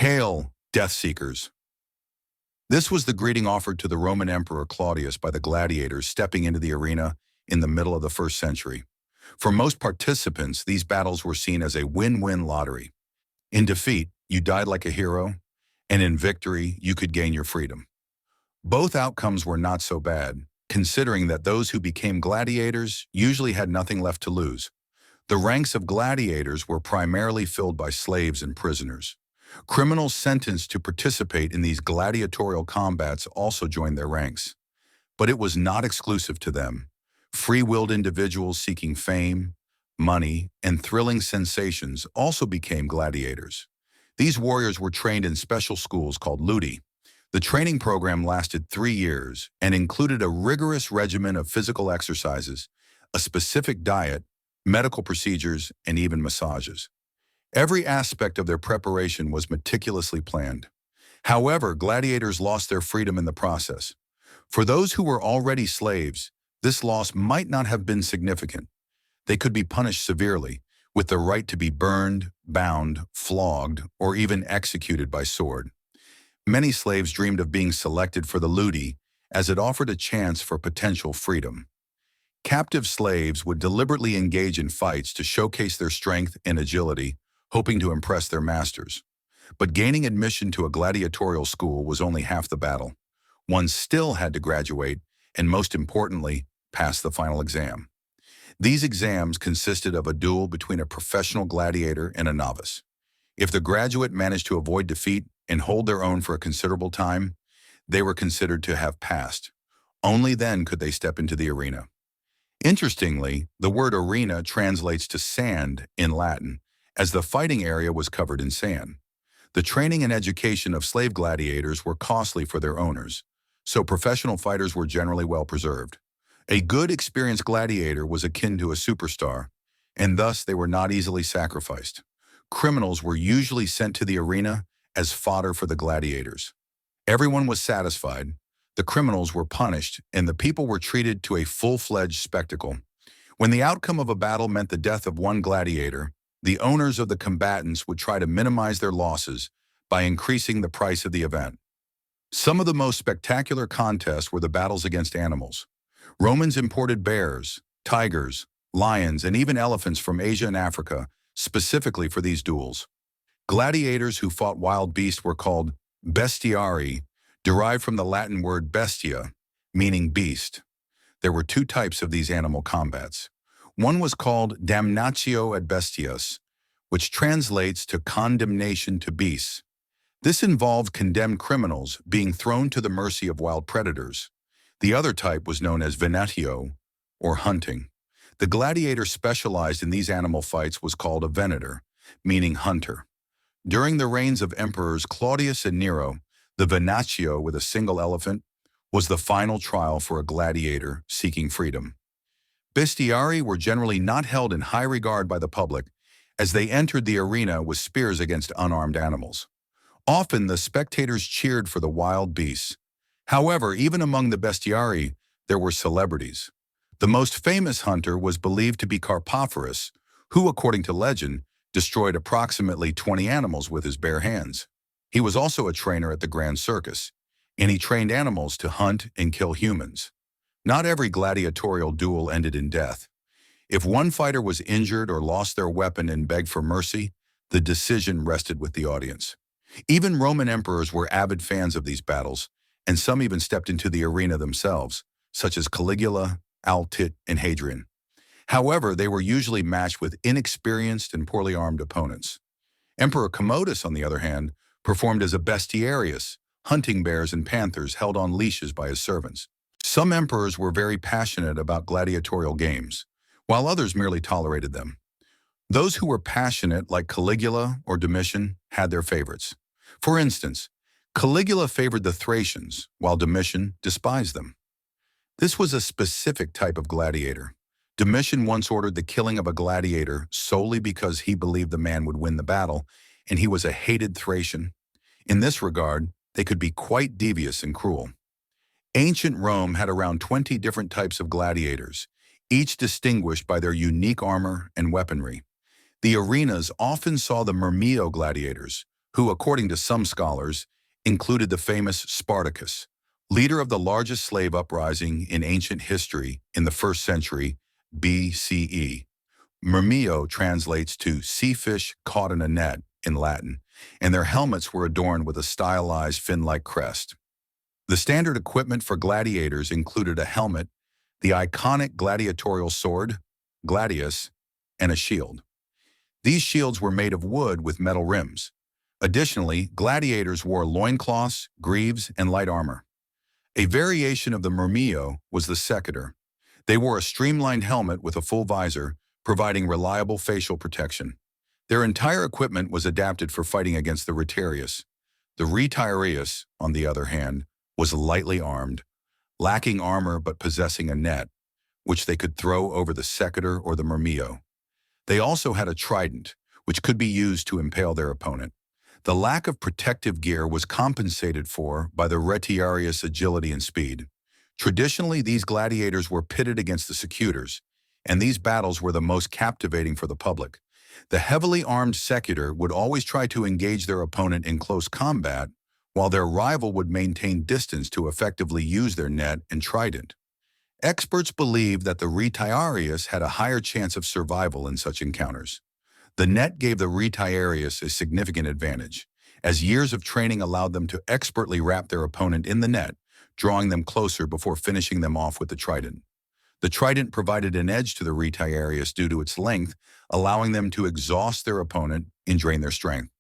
Hail, death seekers! This was the greeting offered to the Roman Emperor Claudius by the gladiators stepping into the arena in the middle of the 1st century. For most participants, these battles were seen as a win-win lottery. In defeat, you died like a hero, and in victory, you could gain your freedom. Both outcomes were not so bad, considering that those who became gladiators usually had nothing left to lose. The ranks of gladiators were primarily filled by slaves and prisoners. Criminals sentenced to participate in these gladiatorial combats also joined their ranks. But it was not exclusive to them. Free-willed individuals seeking fame, money, and thrilling sensations also became gladiators. These warriors were trained in special schools called ludi. The training program lasted 3 years and included a rigorous regimen of physical exercises, a specific diet, medical procedures, and even massages. Every aspect of their preparation was meticulously planned. However, gladiators lost their freedom in the process. For those who were already slaves, this loss might not have been significant. They could be punished severely, with the right to be burned, bound, flogged, or even executed by sword. Many slaves dreamed of being selected for the ludi, as it offered a chance for potential freedom. Captive slaves would deliberately engage in fights to showcase their strength and agility, hoping to impress their masters. But gaining admission to a gladiatorial school was only half the battle. One still had to graduate, and most importantly, pass the final exam. These exams consisted of a duel between a professional gladiator and a novice. If the graduate managed to avoid defeat and hold their own for a considerable time, they were considered to have passed. Only then could they step into the arena. Interestingly, the word arena translates to sand in Latin, as the fighting area was covered in sand. The training and education of slave gladiators were costly for their owners, so professional fighters were generally well preserved. A good, experienced gladiator was akin to a superstar, and thus they were not easily sacrificed. Criminals were usually sent to the arena as fodder for the gladiators. Everyone was satisfied, the criminals were punished, and the people were treated to a full-fledged spectacle. When the outcome of a battle meant the death of one gladiator, the owners of the combatants would try to minimize their losses by increasing the price of the event. Some of the most spectacular contests were the battles against animals. Romans imported bears, tigers, lions, and even elephants from Asia and Africa specifically for these duels. Gladiators who fought wild beasts were called bestiarii, derived from the Latin word bestia, meaning beast. There were 2 types of these animal combats. One was called damnatio ad bestias, which translates to condemnation to beasts. This involved condemned criminals being thrown to the mercy of wild predators. The other type was known as venatio, or hunting. The gladiator specialized in these animal fights was called a venator, meaning hunter. During the reigns of emperors Claudius and Nero, the venatio with a single elephant was the final trial for a gladiator seeking freedom. Bestiarii were generally not held in high regard by the public, as they entered the arena with spears against unarmed animals. Often the spectators cheered for the wild beasts. However, even among the bestiarii, there were celebrities. The most famous hunter was believed to be Carpophorus, who, according to legend, destroyed approximately 20 animals with his bare hands. He was also a trainer at the Grand Circus, and he trained animals to hunt and kill humans. Not every gladiatorial duel ended in death. If one fighter was injured or lost their weapon and begged for mercy, the decision rested with the audience. Even Roman emperors were avid fans of these battles, and some even stepped into the arena themselves, such as Caligula, and Hadrian. However, they were usually matched with inexperienced and poorly armed opponents. Emperor Commodus, on the other hand, performed as a bestiarius, hunting bears and panthers held on leashes by his servants. Some emperors were very passionate about gladiatorial games, while others merely tolerated them. Those who were passionate, like Caligula or Domitian, had their favorites. For instance, Caligula favored the Thracians, while Domitian despised them. This was a specific type of gladiator. Domitian once ordered the killing of a gladiator solely because he believed the man would win the battle, and he was a hated Thracian. In this regard, they could be quite devious and cruel. Ancient Rome had around 20 different types of gladiators, each distinguished by their unique armor and weaponry. The arenas often saw the murmillo gladiators, who, according to some scholars, included the famous Spartacus, leader of the largest slave uprising in ancient history in the 1st century BCE. Murmillo translates to sea fish caught in a net in Latin, and their helmets were adorned with a stylized fin-like crest. The standard equipment for gladiators included a helmet, the iconic gladiatorial sword, gladius, and a shield. These shields were made of wood with metal rims. Additionally, gladiators wore loincloths, greaves, and light armor. A variation of the murmillo was the secutor. They wore a streamlined helmet with a full visor, providing reliable facial protection. Their entire equipment was adapted for fighting against the Retiarius. The Retiarius, on the other hand, was lightly armed, lacking armor but possessing a net, which they could throw over the secutor or the murmillo. They also had a trident, which could be used to impale their opponent. The lack of protective gear was compensated for by the Retiarius' agility and speed. Traditionally, these gladiators were pitted against the secutors, and these battles were the most captivating for the public. The heavily armed secutor would always try to engage their opponent in close combat, while their rival would maintain distance to effectively use their net and trident. Experts believed that the Retiarius had a higher chance of survival in such encounters. The net gave the Retiarius a significant advantage, as years of training allowed them to expertly wrap their opponent in the net, drawing them closer before finishing them off with the trident. The trident provided an edge to the Retiarius due to its length, allowing them to exhaust their opponent and drain their strength.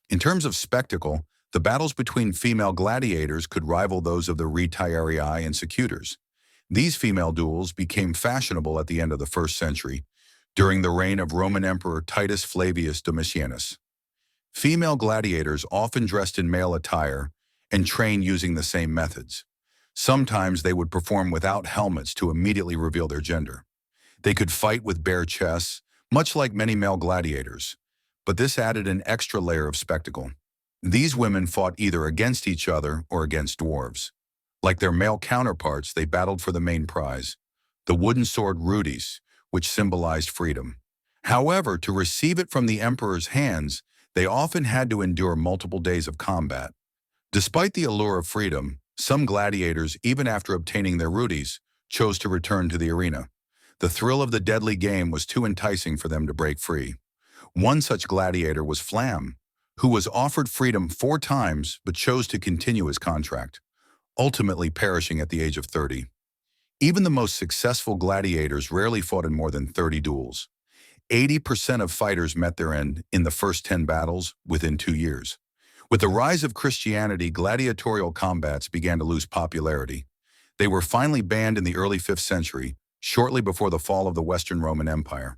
In terms of spectacle, the battles between female gladiators could rival those of the Retiarii and secutors. These female duels became fashionable at the end of the 1st century, during the reign of Roman Emperor Titus Flavius Domitianus. Female gladiators often dressed in male attire and trained using the same methods. Sometimes they would perform without helmets to immediately reveal their gender. They could fight with bare chests, much like many male gladiators, but this added an extra layer of spectacle. These women fought either against each other or against dwarves. Like their male counterparts, they battled for the main prize, the wooden sword rudis, which symbolized freedom. However, to receive it from the emperor's hands, they often had to endure multiple days of combat. Despite the allure of freedom, some gladiators, even after obtaining their rudis, chose to return to the arena. The thrill of the deadly game was too enticing for them to break free. One such gladiator was Flam, who was offered freedom 4 times but chose to continue his contract, ultimately perishing at the age of 30. Even the most successful gladiators rarely fought in more than 30 duels. 80% of fighters met their end in the first 10 battles within 2 years. With the rise of Christianity, gladiatorial combats began to lose popularity. They were finally banned in the early 5th century, shortly before the fall of the Western Roman Empire.